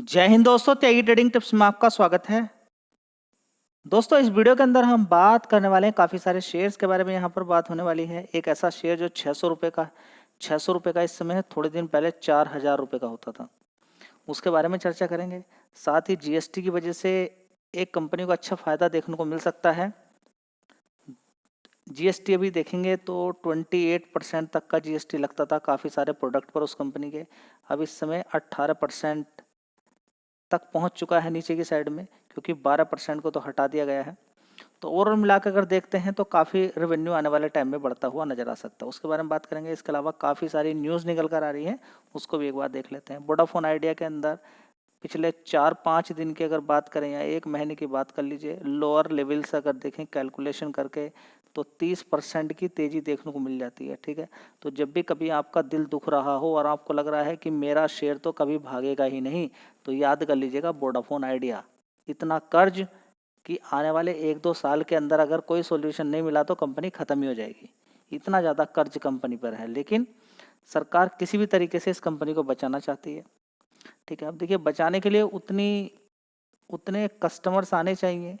जय हिंद दोस्तों, त्यागी trading tips में आपका स्वागत है। दोस्तों, इस वीडियो के अंदर हम बात करने वाले हैं काफ़ी सारे शेयर्स के बारे में। यहाँ पर बात होने वाली है एक ऐसा शेयर जो 600 रुपये का इस समय है। थोड़े दिन पहले 4000 रुपये का होता था, उसके बारे में चर्चा करेंगे। साथ ही जीएसटी की वजह से एक कंपनी को अच्छा फ़ायदा देखने को मिल सकता है। जीएसटी अभी देखेंगे तो 28% तक का जीएसटी लगता था काफ़ी सारे प्रोडक्ट पर उस कंपनी के। अब इस समय 18% तक पहुंच चुका है नीचे की साइड में, क्योंकि 12% को तो हटा दिया गया है। तो ओवरऑल मिलाकर अगर देखते हैं तो काफ़ी रेवेन्यू आने वाले टाइम में बढ़ता हुआ नजर आ सकता है। उसके बारे में बात करेंगे। इसके अलावा काफ़ी सारी न्यूज़ निकल कर आ रही है, उसको भी एक बार देख लेते हैं। वोडाफोन आइडिया के अंदर पिछले 4-5 दिन की अगर बात करें या एक महीने की बात कर लीजिए, लोअर लेवल से अगर देखें कैलकुलेशन करके तो 30% की तेज़ी देखने को मिल जाती है। ठीक है, तो जब भी कभी आपका दिल दुख रहा हो और आपको लग रहा है कि मेरा शेयर तो कभी भागेगा ही नहीं, तो याद कर लीजिएगा वोडाफोन आइडिया। इतना कर्ज कि आने वाले 1-2 साल के अंदर अगर कोई सोल्यूशन नहीं मिला तो कंपनी ख़त्म ही हो जाएगी। इतना ज़्यादा कर्ज कंपनी पर है, लेकिन सरकार किसी भी तरीके से इस कंपनी को बचाना चाहती है। ठीक है, अब देखिए बचाने के लिए उतने कस्टमर्स आने चाहिए,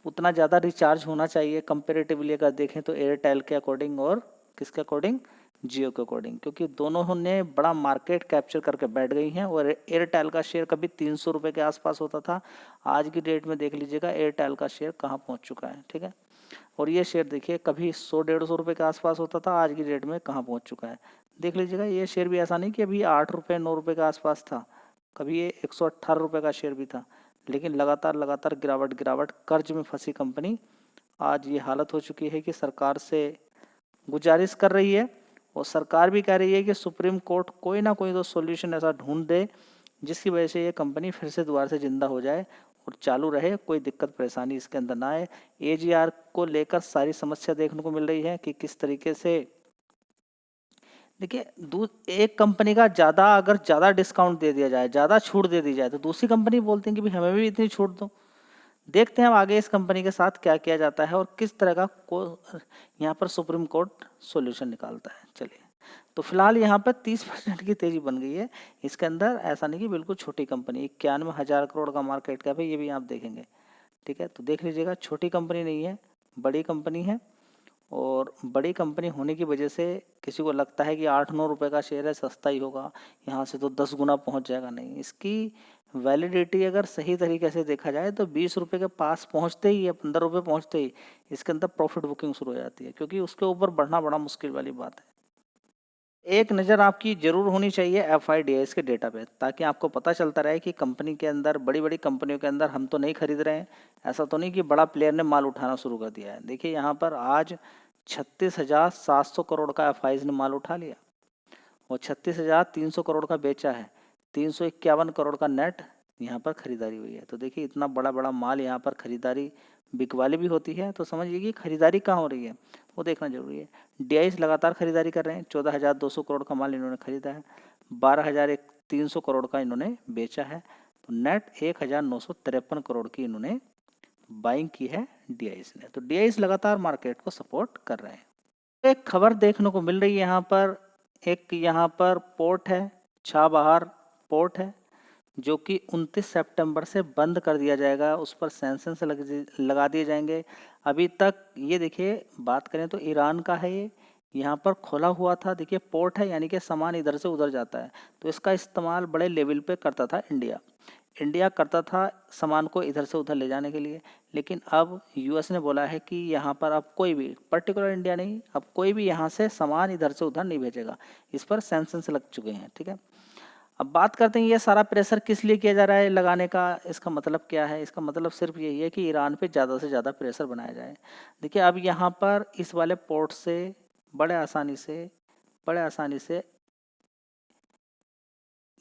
उतना ज़्यादा रिचार्ज होना चाहिए कंपेरेटिवली अगर देखें तो एयरटेल के अकॉर्डिंग और किसके अकॉर्डिंग, जियो के अकॉर्डिंग, क्योंकि दोनों ने बड़ा मार्केट कैप्चर करके बैठ गई हैं। और एयरटेल का शेयर कभी 300 रुपये के आसपास होता था, आज की डेट में देख लीजिएगा एयरटेल का शेयर कहाँ पहुँच चुका है। ठीक है, और ये शेयर देखिए कभी 100-150 रुपये के आसपास होता था, आज की डेट में कहाँ पहुँच चुका है देख लीजिएगा। ये शेयर भी ऐसा नहीं कि अभी 8 रुपये 9 रुपये के आसपास था, कभी ये 118 रुपये का शेयर भी था, लेकिन लगातार लगातार गिरावट गिरावट कर्ज में फंसी कंपनी आज ये हालत हो चुकी है कि सरकार से गुजारिश कर रही है। और सरकार भी कह रही है कि सुप्रीम कोर्ट कोई ना कोई तो सॉल्यूशन ऐसा ढूंढ दे जिसकी वजह से ये कंपनी फिर से दोबारा से जिंदा हो जाए और चालू रहे, कोई दिक्कत परेशानी इसके अंदर ना आए। एजीआर को लेकर सारी समस्या देखने को मिल रही है कि किस तरीके से देखिए एक कंपनी का अगर ज़्यादा डिस्काउंट दे दिया जाए, ज़्यादा छूट दे दी जाए, तो दूसरी कंपनी बोलती है कि भाई हमें भी इतनी छूट दो। देखते हैं अब आगे इस कंपनी के साथ क्या किया जाता है और किस तरह का यहाँ पर सुप्रीम कोर्ट सॉल्यूशन निकालता है। चलिए, तो फिलहाल यहाँ पर 30% की तेजी बन गई है इसके अंदर। ऐसा नहीं कि बिल्कुल छोटी कंपनी, 91,000 करोड़ का मार्केट कैप है, ये भी आप देखेंगे। ठीक है, तो देख लीजिएगा छोटी कंपनी नहीं है, बड़ी कंपनी है। और बड़ी कंपनी होने की वजह से किसी को लगता है कि 8-9 रुपये का शेयर है, सस्ता ही होगा, यहाँ से तो 10 गुना पहुँच जाएगा। नहीं, इसकी वैलिडिटी अगर सही तरीके से देखा जाए तो 20 रुपये के पास पहुँचते ही या 15 रुपये पहुँचते ही इसके अंदर प्रॉफिट बुकिंग शुरू हो जाती है, क्योंकि उसके ऊपर बढ़ना बड़ा मुश्किल वाली बात है। एक नज़र आपकी ज़रूर होनी चाहिए एफआईडीआईएस के डेटा पे, ताकि आपको पता चलता रहे कि कंपनी के अंदर, बड़ी बड़ी कंपनियों के अंदर हम तो नहीं खरीद रहे हैं। ऐसा तो नहीं कि बड़ा प्लेयर ने माल उठाना शुरू कर दिया है। देखिए यहाँ पर आज 36,700 करोड़ का एफआईज ने माल उठा लिया और 36,300 करोड़ का बेचा है। 351 करोड़ का नेट यहाँ पर खरीदारी हुई है। तो देखिए इतना बड़ा बड़ा माल यहाँ पर खरीदारी बिकवाली भी होती है, तो समझिए कि खरीदारी कहाँ हो रही है वो देखना जरूरी है। डीआईस लगातार खरीदारी कर रहे हैं, 14,200 करोड़ का माल इन्होंने खरीदा है, 12,300 करोड़ का इन्होंने बेचा है। तो नेट 1,953 करोड़ की इन्होंने बाइंग की है डीआईस ने। तो डीआईस लगातार मार्केट को सपोर्ट कर रहे हैं। एक खबर देखने को मिल रही है यहाँ पर, एक यहाँ पर पोर्ट है, छाबहार पोर्ट है, जो कि 29 सितंबर से बंद कर दिया जाएगा। उस पर सैंक्शन लगा दिए जाएंगे। अभी तक ये देखिए बात करें तो ईरान का है ये, यहाँ पर खोला हुआ था। देखिए पोर्ट है, यानी कि सामान इधर से उधर जाता है, तो इसका इस्तेमाल बड़े लेवल पे करता था इंडिया करता था सामान को इधर से उधर ले जाने के लिए। लेकिन अब यूएस ने बोला है कि यहाँ पर अब कोई भी, पर्टिकुलर इंडिया नहीं, अब कोई भी यहाँ से सामान इधर से उधर नहीं भेजेगा। इस पर सैंक्शंस लग चुके हैं। ठीक है, अब बात करते हैं ये सारा प्रेशर किस लिए किया जा रहा है लगाने का, इसका मतलब क्या है। इसका मतलब सिर्फ यही है कि ईरान पे ज़्यादा से ज़्यादा प्रेशर बनाया जाए। देखिए अब यहाँ पर इस वाले पोर्ट से बड़े आसानी से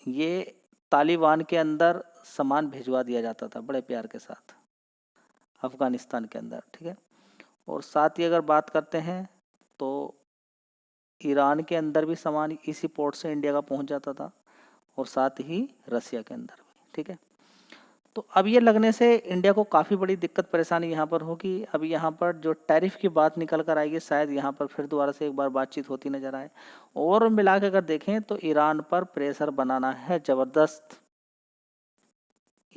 ये तालिबान के अंदर सामान भिजवा दिया जाता था बड़े प्यार के साथ, अफ़गानिस्तान के अंदर। ठीक है, और साथ ही अगर बात करते हैं तो ईरान के अंदर भी सामान इसी पोर्ट से इंडिया का पहुंच जाता था, और साथ ही रसिया के अंदर भी। ठीक है, तो अब ये लगने से इंडिया को काफ़ी बड़ी दिक्कत परेशानी यहाँ पर होगी। अब यहाँ पर जो टैरिफ की बात निकल कर आएगी, शायद यहाँ पर फिर दोबारा से एक बार बातचीत होती नजर आए। और मिला के अगर देखें तो ईरान पर प्रेशर बनाना है ज़बरदस्त।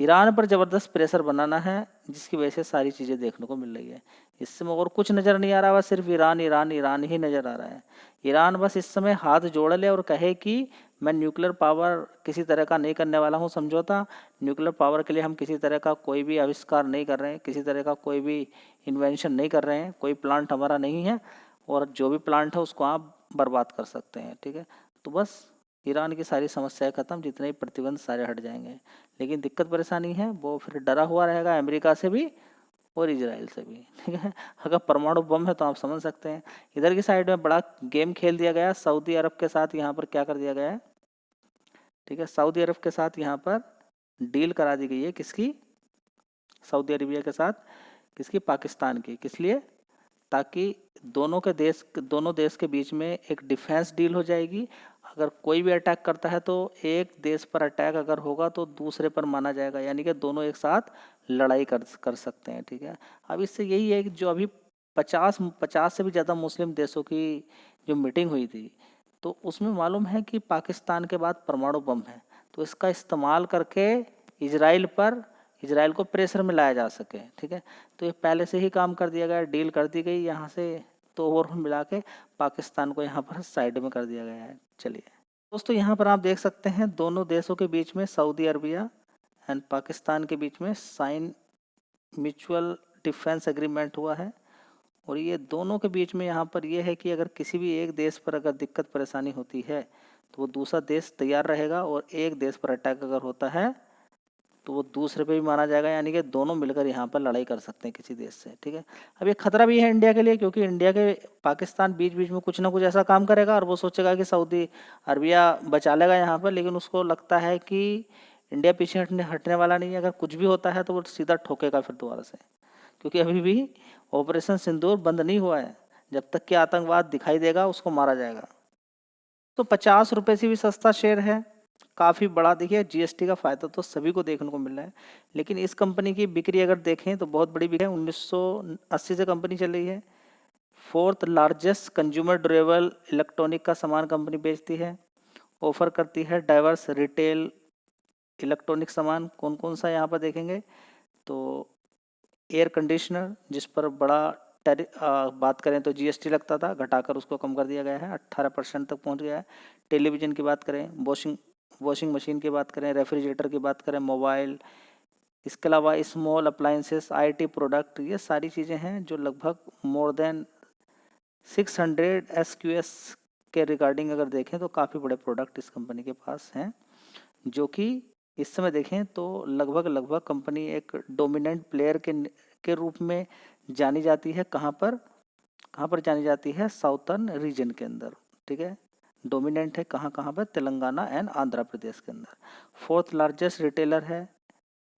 ईरान पर ज़बरदस्त प्रेशर बनाना है, जिसकी वजह से सारी चीज़ें देखने को मिल रही है। इस समय और कुछ नज़र नहीं आ रहा, बस सिर्फ ईरान ईरान ईरान ही नज़र आ रहा है। ईरान बस इस समय हाथ जोड़ ले और कहे कि मैं न्यूक्लियर पावर किसी तरह का नहीं करने वाला हूँ समझौता। न्यूक्लियर पावर के लिए हम किसी तरह का कोई भी आविष्कार नहीं कर रहे हैं, किसी तरह का कोई भी इन्वेंशन नहीं कर रहे हैं, कोई प्लांट हमारा नहीं है, और जो भी प्लांट है उसको आप बर्बाद कर सकते हैं, ठीक है। तो बस ईरान की सारी समस्याएं खत्म, जितने भी प्रतिबंध सारे हट जाएंगे। लेकिन दिक्कत परेशानी है वो फिर डरा हुआ रहेगा अमेरिका से भी और इजराइल से भी, ठीक है। अगर परमाणु बम है तो आप समझ सकते हैं। इधर की साइड में बड़ा गेम खेल दिया गया सऊदी अरब के साथ। यहाँ पर क्या कर दिया गया है, ठीक है, सऊदी अरब के साथ यहाँ पर डील करा दी गई है। किसकी? सऊदी अरेबिया के साथ। किसकी? पाकिस्तान की। किस लिए? ताकि दोनों देश के बीच में एक डिफेंस डील हो जाएगी। अगर कोई भी अटैक करता है तो एक देश पर अटैक अगर होगा तो दूसरे पर माना जाएगा, यानी कि दोनों एक साथ लड़ाई कर सकते हैं, ठीक है। अब इससे यही है कि जो अभी 50 से भी ज़्यादा मुस्लिम देशों की जो मीटिंग हुई थी, तो उसमें मालूम है कि पाकिस्तान के बाद परमाणु बम है, तो इसका इस्तेमाल करके इजराइल को प्रेशर में लाया जा सके, ठीक है। तो ये पहले से ही काम कर दिया गया, डील कर दी गई यहाँ से। तो ओवरऑल मिला के पाकिस्तान को यहाँ पर साइड में कर दिया गया है। चलिए दोस्तों, यहाँ पर आप देख सकते हैं दोनों देशों के बीच में, सऊदी अरबिया एंड पाकिस्तान के बीच में साइन म्यूचुअल डिफेंस एग्रीमेंट हुआ है। और ये दोनों के बीच में यहाँ पर ये है कि अगर किसी भी एक देश पर अगर दिक्कत परेशानी होती है तो वो दूसरा देश तैयार रहेगा, और एक देश पर अटैक अगर होता है तो वो दूसरे पे भी माना जाएगा, यानी कि दोनों मिलकर यहाँ पर लड़ाई कर सकते हैं किसी देश से, ठीक है। अब ये खतरा भी है इंडिया के लिए, क्योंकि इंडिया के पाकिस्तान बीच बीच में कुछ ना कुछ ऐसा काम करेगा और वो सोचेगा कि सऊदी अरबिया बचा लेगा यहाँ पर, लेकिन उसको लगता है कि इंडिया पीछे हटने वाला नहीं है। अगर कुछ भी होता है तो वो सीधा ठोकेगा फिर दोबारा से, क्योंकि अभी भी ऑपरेशन सिंदूर बंद नहीं हुआ है। जब तक कि आतंकवाद दिखाई देगा उसको मारा जाएगा। तो 50 रुपये से भी सस्ता शेयर है, काफ़ी बड़ा। देखिए जीएसटी का फ़ायदा तो सभी को देखने को मिल रहा है, लेकिन इस कंपनी की बिक्री अगर देखें तो बहुत बड़ी बिक्री है। 1980 से कंपनी चल रही है। Fourth largest consumer durable electronic का सामान कंपनी बेचती है, ऑफर करती है डाइवर्स रिटेल इलेक्ट्रॉनिक सामान। कौन कौन सा यहाँ पर देखेंगे तो एयर कंडीशनर, जिस पर बड़ा बात करें तो जीएसटी लगता था, घटाकर उसको कम कर दिया गया है, 18% तक पहुंच गया है। टेलीविज़न की बात करें, वॉशिंग मशीन की बात करें, रेफ्रिजरेटर की बात करें, मोबाइल, इसके अलावा स्मॉल अप्लाइंसेस, आईटी प्रोडक्ट, ये सारी चीज़ें हैं जो लगभग मोर देन 600 SKUs के रिगार्डिंग अगर देखें तो काफ़ी बड़े प्रोडक्ट इस कंपनी के पास हैं, जो कि इस समय देखें तो लगभग कंपनी एक डोमिनेंट प्लेयर के रूप में जानी जाती है। कहाँ पर जानी जाती है? साउथर्न रीजन के अंदर, ठीक है। डोमिनेंट है कहाँ कहाँ पर? तेलंगाना एंड आंध्र प्रदेश के अंदर। फोर्थ लार्जेस्ट रिटेलर है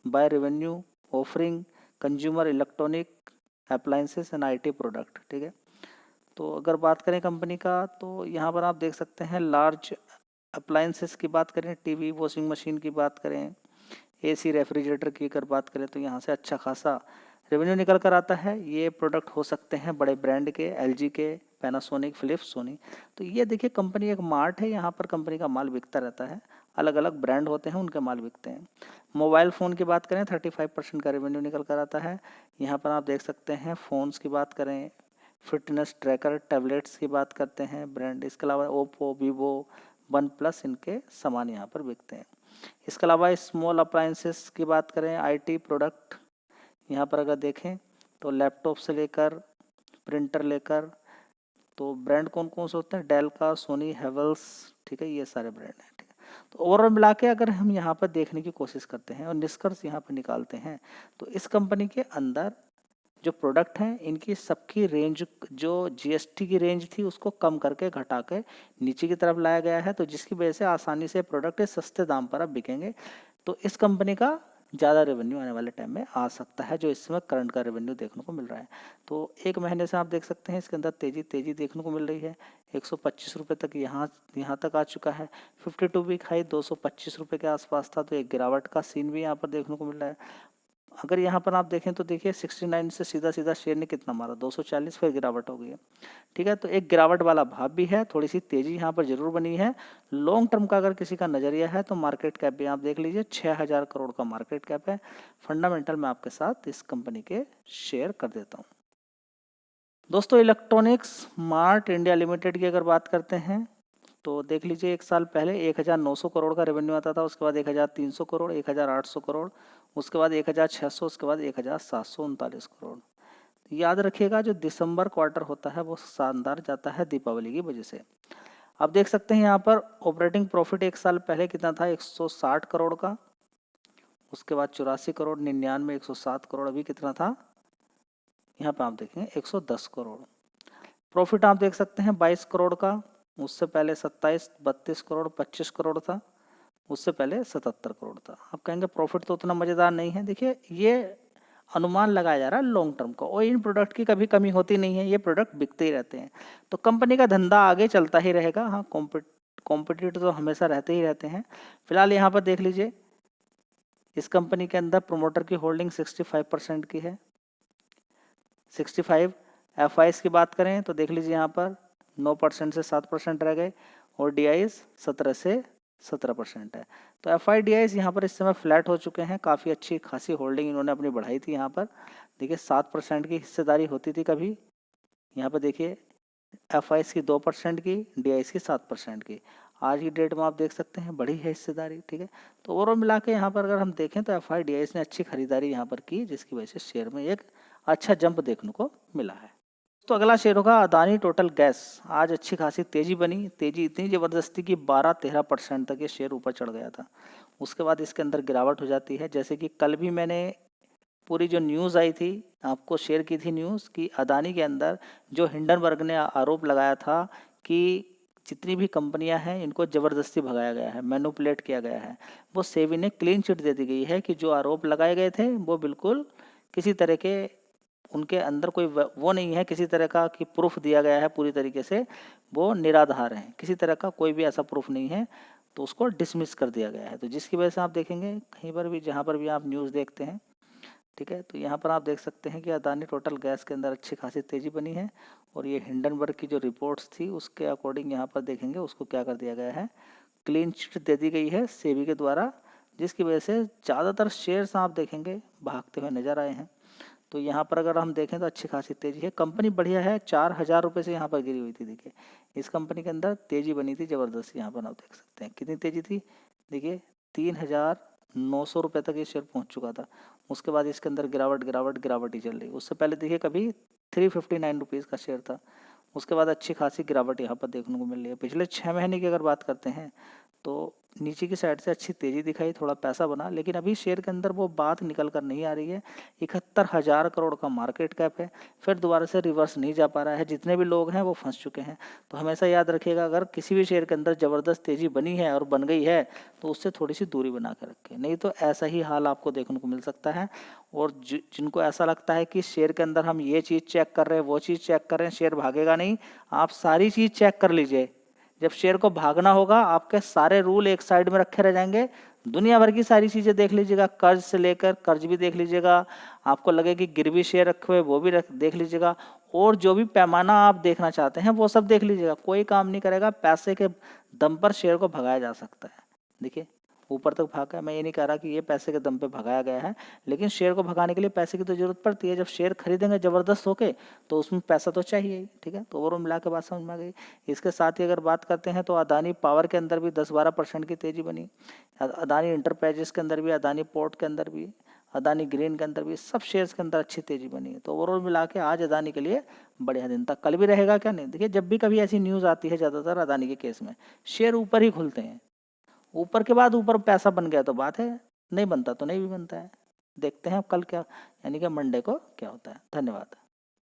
by revenue, offering consumer electronic appliances and IT product, ठीक है। तो अगर बात करें कंपनी का तो यहाँ पर आप देख सकते हैं लार्ज अप्लायंसेस की बात करें, टीवी, वॉशिंग मशीन की बात करें, एसी, रेफ्रिजरेटर की अगर बात करें तो यहाँ से अच्छा खासा रेवेन्यू निकल कर आता है। ये प्रोडक्ट हो सकते हैं बड़े ब्रांड के, एलजी के, पैनासोनिक, फिलिप्स, सोनी। तो ये देखिए कंपनी एक मार्ट है, यहाँ पर कंपनी का माल बिकता रहता है, अलग अलग ब्रांड होते हैं उनके माल बिकते हैं। मोबाइल फ़ोन की बात करें 35% का रेवेन्यू निकल कर आता है। यहाँ पर आप देख सकते हैं फ़ोन्स की बात करें, फिटनेस ट्रैकर, टैबलेट्स की बात करते हैं ब्रांड। इसके अलावा ओप्पो, वीवो, वन प्लस, इनके सामान यहाँ पर बिकते हैं। इसके अलावा स्मॉल अप्लायंसेस की बात करें, आईटी प्रोडक्ट, यहाँ पर अगर देखें तो लैपटॉप से लेकर प्रिंटर लेकर, तो ब्रांड कौन कौन से होते हैं? डेल का, सोनी, हेवल्स, ठीक है, ये सारे ब्रांड हैं, ठीक है। तो ओवरऑल मिला के अगर हम यहाँ पर देखने की कोशिश करते हैं और निष्कर्ष यहाँ पर निकालते हैं तो इस कंपनी के अंदर जो प्रोडक्ट हैं इनकी सबकी रेंज, जो जीएसटी की रेंज थी उसको कम करके घटा के नीचे की तरफ लाया गया है, तो जिसकी वजह से आसानी से प्रोडक्ट सस्ते दाम पर अब बिकेंगे। तो इस कंपनी का ज़्यादा रेवेन्यू आने वाले टाइम में आ सकता है, जो इस समय करंट का रेवेन्यू देखने को मिल रहा है। तो एक महीने से आप देख सकते हैं इसके अंदर तेज़ी देखने को मिल रही है। 125 रुपये तक यहाँ तक आ चुका है। 52 वीक हाई 225 रुपये के आसपास था, तो एक गिरावट का सीन भी यहाँ पर देखने को मिल रहा है। अगर यहाँ पर आप देखें तो देखिए 69 से सीधा सीधा शेयर ने कितना मारा, 240, फिर गिरावट हो गई है। ठीक है, तो एक गिरावट वाला भाव भी है, थोड़ी सी तेजी यहाँ पर जरूर बनी है। लॉन्ग टर्म का अगर किसी का नजरिया है तो मार्केट कैप भी आप देख लीजिए, 6000 करोड़ का मार्केट कैप है। फंडामेंटल में आपके साथ इस कंपनी के शेयर कर देता हूँ। दोस्तों, इलेक्ट्रॉनिक्स मार्ट इंडिया लिमिटेड की अगर बात करते हैं तो देख लीजिए, एक साल पहले 1900 करोड़ का रेवेन्यू आता था, उसके बाद 1300 करोड़, 1800 करोड़, उसके बाद 1600, उसके बाद 1739 करोड़। याद रखिएगा, जो दिसंबर क्वार्टर होता है वो शानदार जाता है दीपावली की वजह से। आप देख सकते हैं यहाँ पर ऑपरेटिंग प्रॉफिट एक साल पहले कितना था, 160 करोड़ का, उसके बाद 84 करोड़, 99, 107 करोड़, अभी कितना था यहाँ पे आप देखेंगे 110 करोड़। प्रॉफिट आप देख सकते हैं 22 करोड़ का, उससे पहले 27, 32 करोड़, 25 करोड़ था, उससे पहले 77 करोड़ था। आप कहेंगे प्रॉफिट तो उतना मज़ेदार नहीं है। देखिए, ये अनुमान लगाया जा रहा है लॉन्ग टर्म का, और इन प्रोडक्ट की कभी कमी होती नहीं है, ये प्रोडक्ट बिकते ही रहते हैं, तो कंपनी का धंधा आगे चलता ही रहेगा। हाँ, कॉम्पिटिटर तो हमेशा रहते ही रहते हैं। फिलहाल यहाँ पर देख लीजिए, इस कंपनी के अंदर प्रोमोटर की होल्डिंग 65% की है। 65 FIs की बात करें तो देख लीजिए, यहाँ पर 9% से 7% रह गए, और DIs 17 से 17% है। तो FIDIs यहाँ पर इस समय फ्लैट हो चुके हैं, काफ़ी अच्छी खासी होल्डिंग इन्होंने अपनी बढ़ाई थी। यहाँ पर देखिए 7% की हिस्सेदारी होती थी कभी, यहाँ पर देखिए FIs की 2% की, DIs की 7% की। आज की डेट में आप देख सकते हैं बढ़ी है हिस्सेदारी। ठीक है, तो ओवरऑल मिला के यहाँ पर अगर हम देखें तो FIDIs ने अच्छी खरीदारी यहाँ पर की, जिसकी वजह से शेयर में एक अच्छा जंप देखने को मिला है। तो अगला शेयर होगा अदानी टोटल गैस। आज अच्छी खासी तेजी बनी, तेजी इतनी ज़बरदस्ती कि 12-13% तक ये शेयर ऊपर चढ़ गया था। उसके बाद इसके अंदर गिरावट हो जाती है, जैसे कि कल भी मैंने पूरी जो न्यूज़ आई थी आपको शेयर की थी न्यूज़, कि अदानी के अंदर जो हिंडनबर्ग ने आरोप लगाया था कि जितनी भी कंपनियां हैं इनको ज़बरदस्ती भगाया गया है, मैनिपुलेट किया गया है, वो सेबी ने क्लीन चिट दे दी गई है कि जो आरोप लगाए गए थे वो बिल्कुल किसी तरह के उनके अंदर कोई वो नहीं है, किसी तरह का कि प्रूफ दिया गया है पूरी तरीके से, वो निराधार है, किसी तरह का कोई भी ऐसा प्रूफ नहीं है, तो उसको डिसमिस कर दिया गया है। तो जिसकी वजह से आप देखेंगे कहीं पर भी, जहाँ पर भी आप न्यूज़ देखते हैं, ठीक है, तो यहाँ पर आप देख सकते हैं कि अदानी टोटल गैस के अंदर अच्छी खासी तेज़ी बनी है, और ये हिंडनबर्ग की जो रिपोर्ट्स थी उसके अकॉर्डिंग यहाँ पर देखेंगे उसको क्या कर दिया गया है, क्लीन चिट दे दी गई है सेबी के द्वारा, जिसकी वजह से ज़्यादातर शेयर्स आप देखेंगे भागते हुए नजर आए हैं। तो यहाँ पर अगर हम देखें तो अच्छी खासी तेजी है, कंपनी बढ़िया है, 4000 रुपये से यहाँ पर गिरी हुई थी। देखिए, इस कंपनी के अंदर तेजी बनी थी ज़बरदस्त, यहाँ पर आप देख सकते हैं कितनी तेजी थी। देखिए 3900 रुपये तक ये शेयर पहुँच चुका था, उसके बाद इसके अंदर गिरावट गिरावट गिरावट ही चल रही। उससे पहले देखिए कभी 359 रुपीज़ का शेयर था, उसके बाद अच्छी खासी गिरावट यहाँ पर देखने को मिल रही है। पिछले 6 महीने की अगर बात करते हैं तो नीचे की साइड से अच्छी तेज़ी दिखाई, थोड़ा पैसा बना, लेकिन अभी शेयर के अंदर वो बात निकल कर नहीं आ रही है। 71,000 करोड़ का मार्केट कैप है, फिर दोबारा से रिवर्स नहीं जा पा रहा है, जितने भी लोग हैं वो फंस चुके हैं। तो हमेशा याद रखिएगा, अगर किसी भी शेयर के अंदर ज़बरदस्त तेज़ी बनी है और बन गई है तो उससे थोड़ी सी दूरी बना कर रखें, नहीं तो ऐसा ही हाल आपको देखने को मिल सकता है। और जिनको ऐसा लगता है कि शेयर के अंदर हम ये चीज़ चेक कर रहे हैं, वो चीज़ चेक कर रहे हैं, शेयर भागेगा नहीं, आप सारी चीज़ चेक कर लीजिए। जब शेयर को भागना होगा आपके सारे रूल एक साइड में रखे रह जाएंगे, दुनिया भर की सारी चीज़ें देख लीजिएगा, कर्ज से लेकर कर्ज भी देख लीजिएगा, आपको लगे कि गिरवी शेयर रखे हुए वो भी देख लीजिएगा, और जो भी पैमाना आप देखना चाहते हैं वो सब देख लीजिएगा। कोई काम नहीं करेगा, पैसे के दम पर शेयर को भगाया जा सकता है। देखिए ऊपर तक भागा है, मैं ये नहीं कह रहा कि ये पैसे के दम पे भगाया गया है, लेकिन शेयर को भगाने के लिए पैसे की तो जरूरत पड़ती है। जब शेयर खरीदेंगे ज़बरदस्त होके तो उसमें पैसा तो चाहिए ही। ठीक है, तो ओवरऑल मिला के बात समझ में आ गई। इसके साथ ही अगर बात करते हैं तो अदानी पावर के अंदर भी 10-12% की तेज़ी बनी, अदानी इंटरप्राइजेस के अंदर भी, अदानी पोर्ट के अंदर भी, अदानी ग्रीन के अंदर भी, सब शेयर्स के अंदर अच्छी तेज़ी बनी है। तो ओवरऑल मिला के आज अदानी के लिए बढ़िया दिन था। कल भी रहेगा क्या, नहीं। देखिए जब भी कभी ऐसी न्यूज़ आती है ज़्यादातर अदानी के केस में शेयर ऊपर ही खुलते हैं, ऊपर के बाद ऊपर पैसा बन गया तो बात है, नहीं बनता तो नहीं भी बनता है। देखते हैं अब कल क्या, यानी कि मंडे को क्या होता है। धन्यवाद।